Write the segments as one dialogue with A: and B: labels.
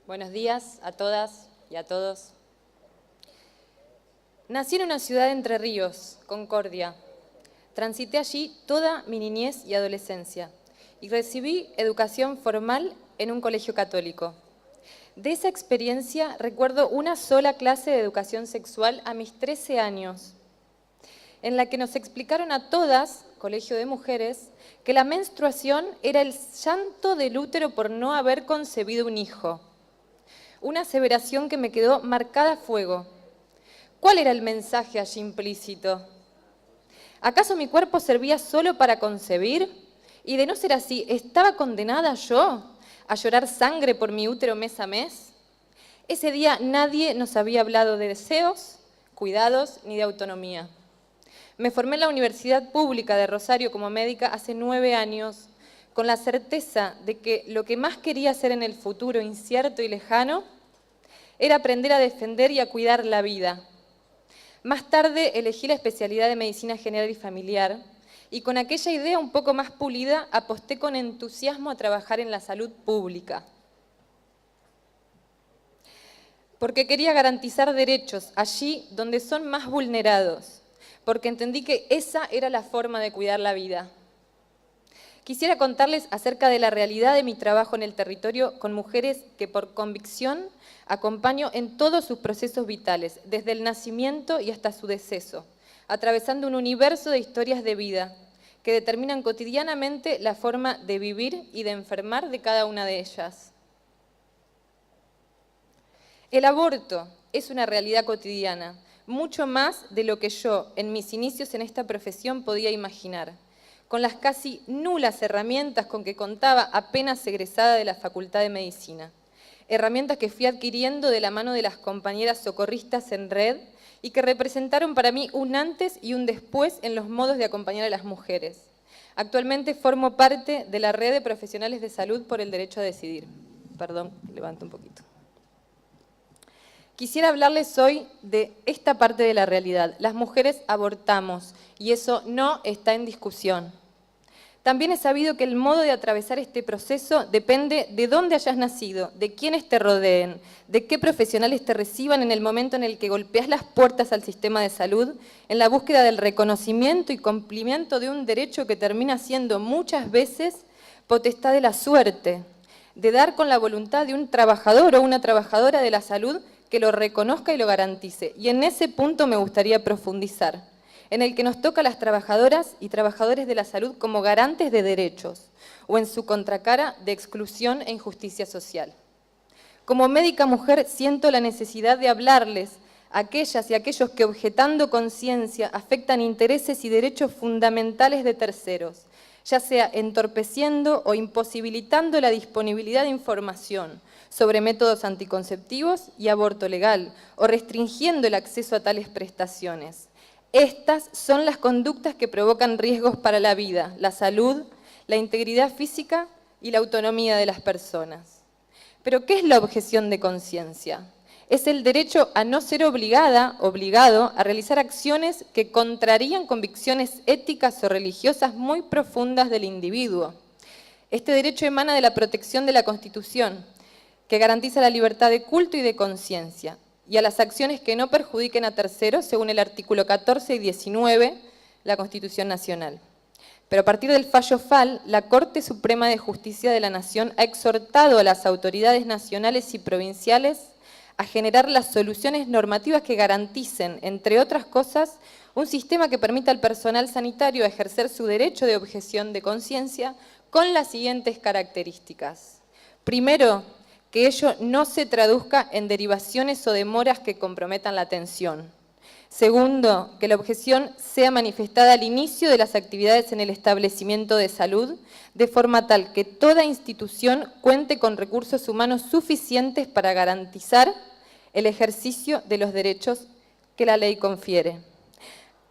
A: Buenos días a todas y a todos. Nací en una ciudad de Entre Ríos, Concordia. Transité allí toda mi niñez y adolescencia y recibí educación formal en un colegio católico. De esa experiencia recuerdo una sola clase de educación sexual a mis 13 años, en la que nos explicaron a todas, colegio de mujeres, que la menstruación era el llanto del útero por no haber concebido un hijo. Una aseveración que me quedó marcada a fuego. ¿Cuál era el mensaje allí implícito? ¿Acaso mi cuerpo servía solo para concebir? Y de no ser así, ¿estaba condenada yo a llorar sangre por mi útero mes a mes? Ese día nadie nos había hablado de deseos, cuidados ni de autonomía. Me formé en la Universidad Pública de Rosario como médica hace 9 años, con la certeza de que lo que más quería hacer en el futuro incierto y lejano era aprender a defender y a cuidar la vida. Más tarde elegí la especialidad de Medicina General y Familiar y con aquella idea un poco más pulida aposté con entusiasmo a trabajar en la salud pública. Porque quería garantizar derechos allí donde son más vulnerados, porque entendí que esa era la forma de cuidar la vida. Quisiera contarles acerca de la realidad de mi trabajo en el territorio con mujeres que por convicción acompaño en todos sus procesos vitales, desde el nacimiento y hasta su deceso, atravesando un universo de historias de vida que determinan cotidianamente la forma de vivir y de enfermar de cada una de ellas. El aborto es una realidad cotidiana, mucho más de lo que yo, en mis inicios en esta profesión, podía imaginar. Con las casi nulas herramientas con que contaba apenas egresada de la Facultad de Medicina. Herramientas que fui adquiriendo de la mano de las compañeras socorristas en red y que representaron para mí un antes y un después en los modos de acompañar a las mujeres. Actualmente formo parte de la red de profesionales de salud por el derecho a decidir. Perdón, levanto un poquito. Quisiera hablarles hoy de esta parte de la realidad. Las mujeres abortamos y eso no está en discusión. También he sabido que el modo de atravesar este proceso depende de dónde hayas nacido, de quiénes te rodeen, de qué profesionales te reciban en el momento en el que golpeas las puertas al sistema de salud, en la búsqueda del reconocimiento y cumplimiento de un derecho que termina siendo muchas veces potestad de la suerte, de dar con la voluntad de un trabajador o una trabajadora de la salud que lo reconozca y lo garantice. Y en ese punto me gustaría profundizar, en el que nos toca a las trabajadoras y trabajadores de la salud como garantes de derechos, o en su contracara de exclusión e injusticia social. Como médica mujer siento la necesidad de hablarles a aquellas y aquellos que objetando conciencia afectan intereses y derechos fundamentales de terceros, ya sea entorpeciendo o imposibilitando la disponibilidad de información sobre métodos anticonceptivos y aborto legal, o restringiendo el acceso a tales prestaciones. Estas son las conductas que provocan riesgos para la vida, la salud, la integridad física y la autonomía de las personas. Pero, ¿qué es la objeción de conciencia? Es el derecho a no ser obligado a realizar acciones que contrarían convicciones éticas o religiosas muy profundas del individuo. Este derecho emana de la protección de la Constitución, que garantiza la libertad de culto y de conciencia, y a las acciones que no perjudiquen a terceros, según el artículo 14 y 19 de la Constitución Nacional. Pero a partir del fallo FAL, la Corte Suprema de Justicia de la Nación ha exhortado a las autoridades nacionales y provinciales a generar las soluciones normativas que garanticen, entre otras cosas, un sistema que permita al personal sanitario ejercer su derecho de objeción de conciencia con las siguientes características. Primero, que ello no se traduzca en derivaciones o demoras que comprometan la atención. Segundo, que la objeción sea manifestada al inicio de las actividades en el establecimiento de salud, de forma tal que toda institución cuente con recursos humanos suficientes para garantizar el ejercicio de los derechos que la ley confiere.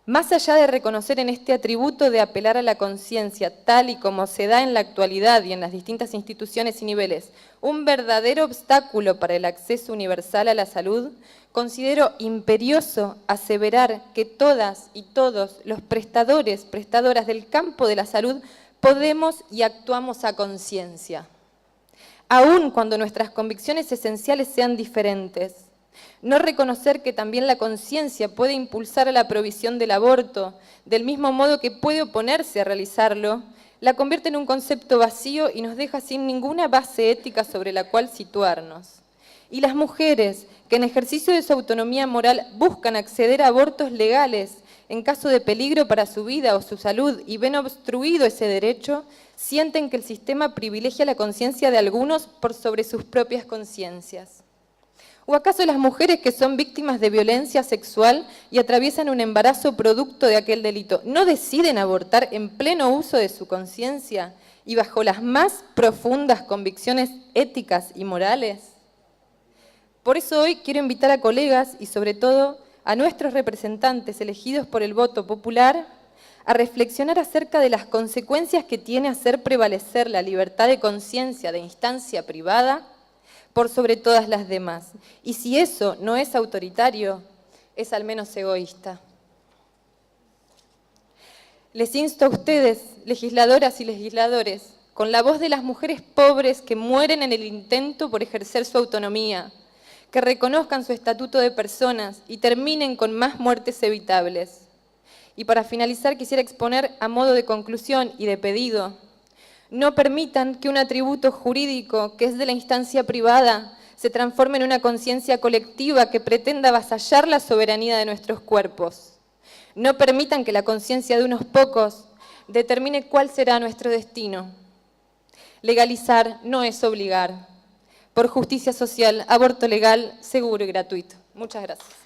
A: Más allá de reconocer en este atributo de apelar a la conciencia, tal y como se da en la actualidad y en las distintas instituciones y niveles, un verdadero obstáculo para el acceso universal a la salud, considero imperioso aseverar que todas y todos los prestadoras del campo de la salud podemos y actuamos a conciencia. aun cuando nuestras convicciones esenciales sean diferentes. No reconocer que también la conciencia puede impulsar a la provisión del aborto, del mismo modo que puede oponerse a realizarlo, la convierte en un concepto vacío y nos deja sin ninguna base ética sobre la cual situarnos. Y las mujeres que en ejercicio de su autonomía moral buscan acceder a abortos legales en caso de peligro para su vida o su salud y ven obstruido ese derecho, sienten que el sistema privilegia la conciencia de algunos por sobre sus propias conciencias. ¿O acaso las mujeres que son víctimas de violencia sexual y atraviesan un embarazo producto de aquel delito no deciden abortar en pleno uso de su conciencia y bajo las más profundas convicciones éticas y morales? Por eso hoy quiero invitar a colegas y sobre todo a nuestros representantes elegidos por el voto popular a reflexionar acerca de las consecuencias que tiene hacer prevalecer la libertad de conciencia de instancia privada por sobre todas las demás. Y si eso no es autoritario, es al menos egoísta. Les insto a ustedes, legisladoras y legisladores, con la voz de las mujeres pobres que mueren en el intento por ejercer su autonomía, que reconozcan su estatuto de personas y terminen con más muertes evitables. Y para finalizar quisiera exponer a modo de conclusión y de pedido: no permitan que un atributo jurídico que es de la instancia privada se transforme en una conciencia colectiva que pretenda avasallar la soberanía de nuestros cuerpos. No permitan que la conciencia de unos pocos determine cuál será nuestro destino. Legalizar no es obligar. Por justicia social, aborto legal, seguro y gratuito. Muchas gracias.